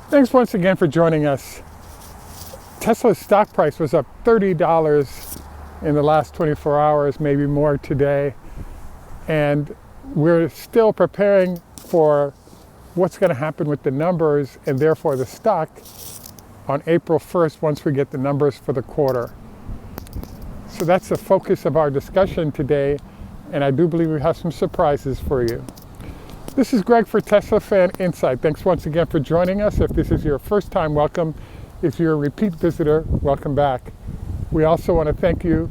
Thanks once again for joining us. Tesla's stock price was up $30 in the last 24 hours, maybe more today. And we're still preparing for what's going to happen with the numbers and therefore the stock on April 1st once we get the numbers for the quarter. So that's the focus of our discussion today, and I do believe we have some surprises for you. This is Greg for Teslafaninsight. Thanks once again for joining us. If this is your first time, welcome. If you're a repeat visitor, welcome back. We also want to thank you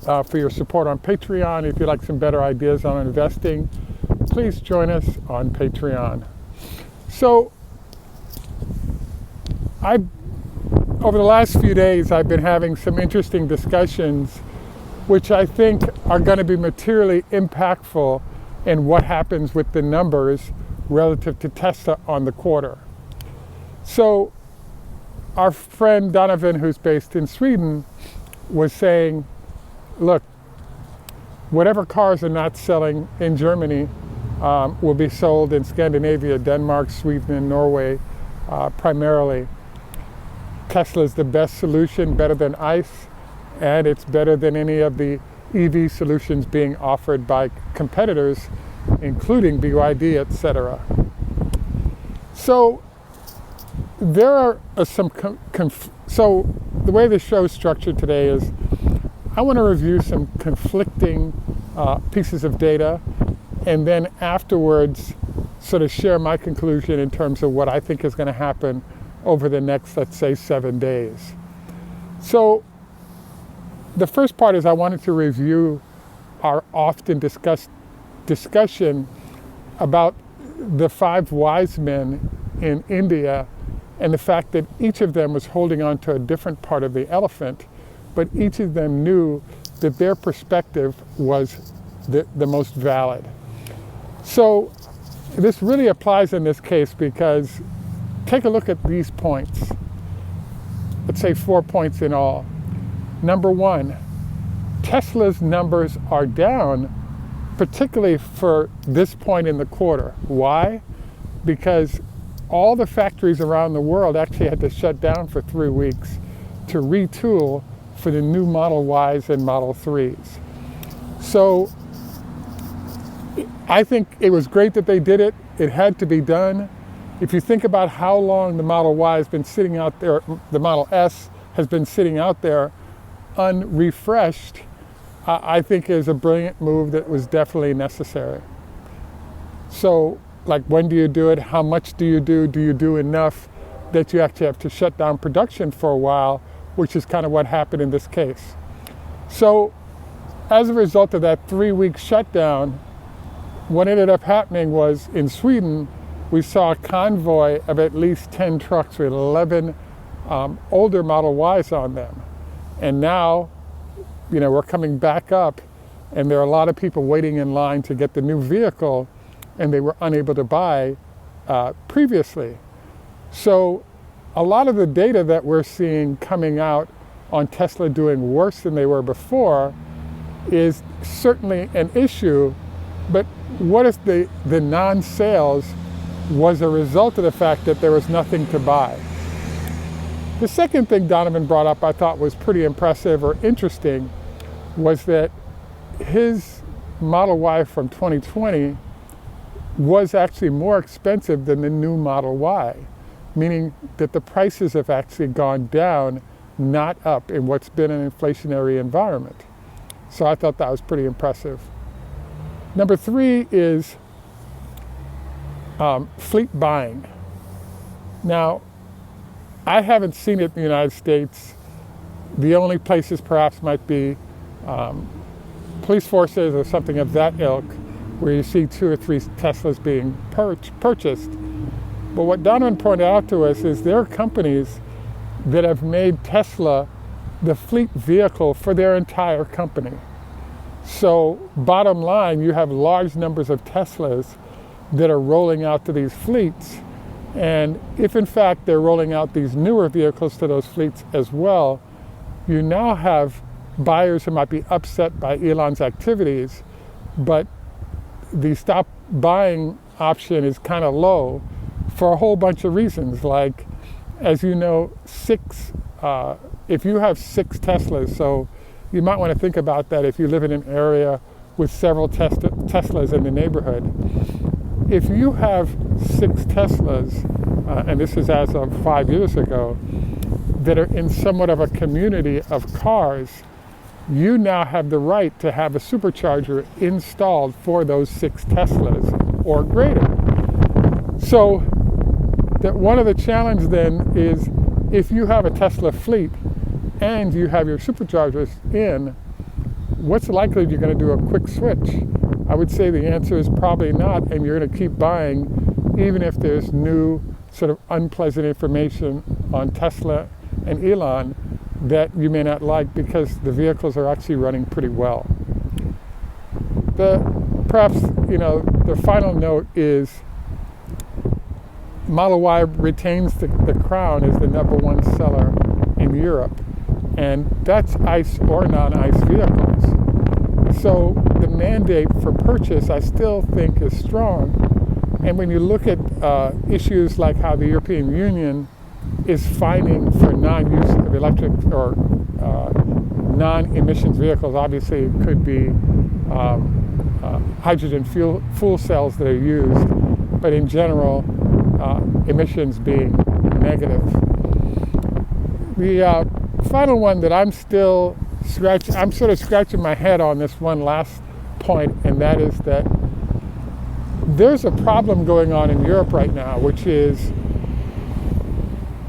for your support on Patreon. If you'd like some better ideas on investing, please join us on Patreon. So, over the last few days, I've been having some interesting discussions which I think are going to be materially impactful in what happens with the numbers relative to Tesla on the quarter. So our friend Donovan, who's based in Sweden, was saying, look, whatever cars are not selling in Germany will be sold in Scandinavia, Denmark, Sweden, and Norway primarily. Tesla is the best solution, better than ICE, and it's better than any of the EV solutions being offered by competitors, including BYD, etc. So there are some, so the way the show is structured today is I want to review some conflicting pieces of data, and then afterwards sort of share my conclusion in terms of what I think is going to happen over the next, let's say, 7 days. So the first part is I wanted to review our often discussed discussion about the 5 wise men in India and the fact that each of them was holding on to a different part of the elephant, but each of them knew that their perspective was the most valid. So this really applies in this case because take a look at these points. Let's say 4 points in all. Number 1, Tesla's numbers are down, particularly for this point in the quarter. Why? Because all the factories around the world actually had to shut down for 3 weeks to retool for the new Model Ys and Model 3s. So I think it was great that they did it. It had to be done. If you think about how long the Model Y has been sitting out there, the Model S has been sitting out there unrefreshed, I think is a brilliant move that was definitely necessary. So, like, when do you do it? How much do you do? Do you do enough that you actually have to shut down production for a while, which is kind of what happened in this case. So, as a result of that 3-week shutdown, what ended up happening was in Sweden, we saw a convoy of at least 10 trucks with 11 older Model Ys on them. And now, you know, we're coming back up, and there are a lot of people waiting in line to get the new vehicle, and they were unable to buy previously. So a lot of the data that we're seeing coming out on Tesla doing worse than they were before is certainly an issue, but what if the non-sales was a result of the fact that there was nothing to buy? The second thing Donovan brought up I thought was pretty impressive or interesting was that his Model Y from 2020 was actually more expensive than the new Model Y, meaning that the prices have actually gone down, not up, in what's been an inflationary environment. So I thought that was pretty impressive. Number 3 is fleet buying. Now, I haven't seen it in the United States. The only places perhaps might be police forces or something of that ilk, where you see 2 or 3 Teslas being purchased. But what Donovan pointed out to us is there are companies that have made Tesla the fleet vehicle for their entire company. So bottom line, you have large numbers of Teslas that are rolling out to these fleets. And if in fact they're rolling out these newer vehicles to those fleets as well, you now have buyers who might be upset by Elon's activities, but the stop buying option is kind of low for a whole bunch of reasons. Like, as you know, if you have 6 Teslas, so you might want to think about that if you live in an area with several Teslas in the neighborhood. If you have 6 Teslas, and this is as of 5 years ago, that are in somewhat of a community of cars, you now have the right to have a supercharger installed for those 6 Teslas or greater. So one of the challenges then is, if you have a Tesla fleet and you have your superchargers in, what's likely you're going to do a quick switch? I would say the answer is probably not, and you're going to keep buying even if there's new sort of unpleasant information on Tesla and Elon that you may not like, because the vehicles are actually running pretty well. Perhaps, the final note is Model Y retains the crown as the #1 seller in Europe, and that's ICE or non-ICE vehicles. So the mandate for purchase, I still think, is strong. And when you look at issues like how the European Union is fining for non-use of electric or non-emissions vehicles, obviously it could be hydrogen fuel cells that are used, but in general, emissions being negative. The final one that I'm sort of scratching my head on this one last point, and that is that there's a problem going on in Europe right now, which is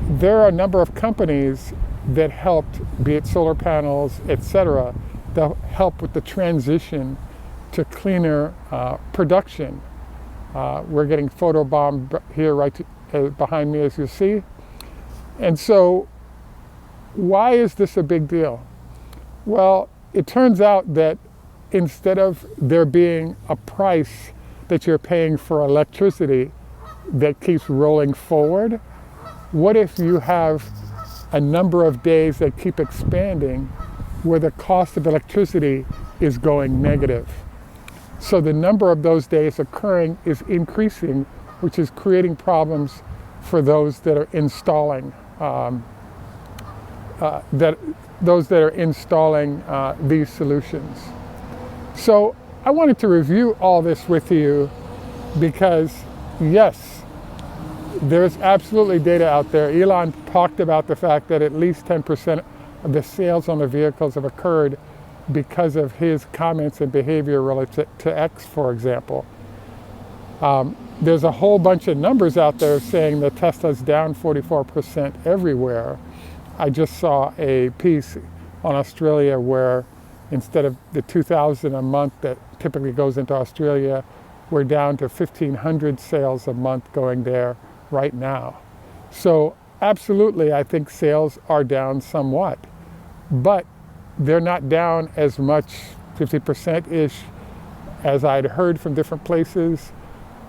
there are a number of companies that helped, be it solar panels, etc., that help with the transition to cleaner production. We're getting photobombed here right behind me, as you see. And so why is this a big deal? Well, it turns out that instead of there being a price that you're paying for electricity that keeps rolling forward, what if you have a number of days that keep expanding where the cost of electricity is going negative? So the number of those days occurring is increasing, which is creating problems for those that are installing these solutions. So I wanted to review all this with you because, yes, there's absolutely data out there. Elon talked about the fact that at least 10% of the sales on the vehicles have occurred because of his comments and behavior relative to X, for example. There's a whole bunch of numbers out there saying that Tesla's down 44% everywhere. I just saw a piece on Australia where instead of the 2,000 a month that typically goes into Australia, we're down to 1,500 sales a month going there right now. So absolutely, I think sales are down somewhat, but they're not down as much, 50%-ish, as I'd heard from different places.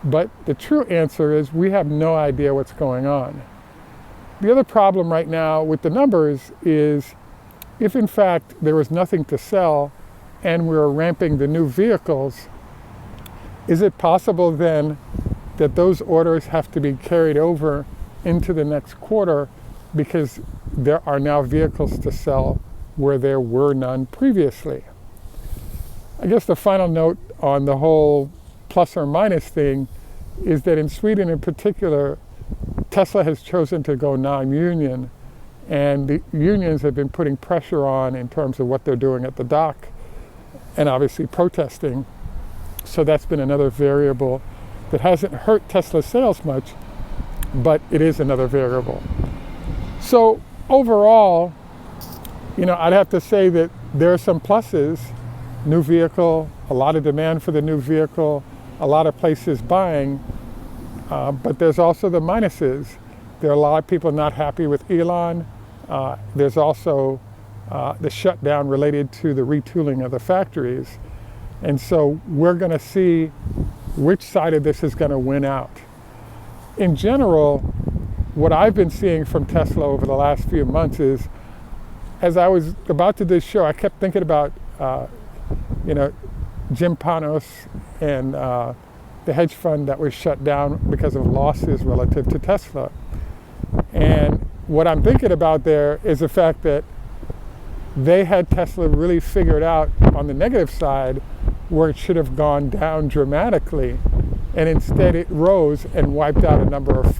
But the true answer is we have no idea what's going on. The other problem right now with the numbers is, if in fact there was nothing to sell and we were ramping the new vehicles, is it possible then that those orders have to be carried over into the next quarter because there are now vehicles to sell where there were none previously? I guess the final note on the whole plus or minus thing is that in Sweden in particular, Tesla has chosen to go non-union, and the unions have been putting pressure on in terms of what they're doing at the dock and obviously protesting. So that's been another variable that hasn't hurt Tesla sales much, but it is another variable. So overall, I'd have to say that there are some pluses. New vehicle, a lot of demand for the new vehicle, a lot of places buying, but there's also the minuses. There are a lot of people not happy with Elon. There's also the shutdown related to the retooling of the factories. And so we're going to see which side of this is going to win out. In general, what I've been seeing from Tesla over the last few months is, as I was about to do this show, I kept thinking about, Jim Chanos and the hedge fund that was shut down because of losses relative to Tesla. And what I'm thinking about there is the fact that they had Tesla really figured out on the negative side where it should have gone down dramatically, and instead it rose and wiped out a number of firms.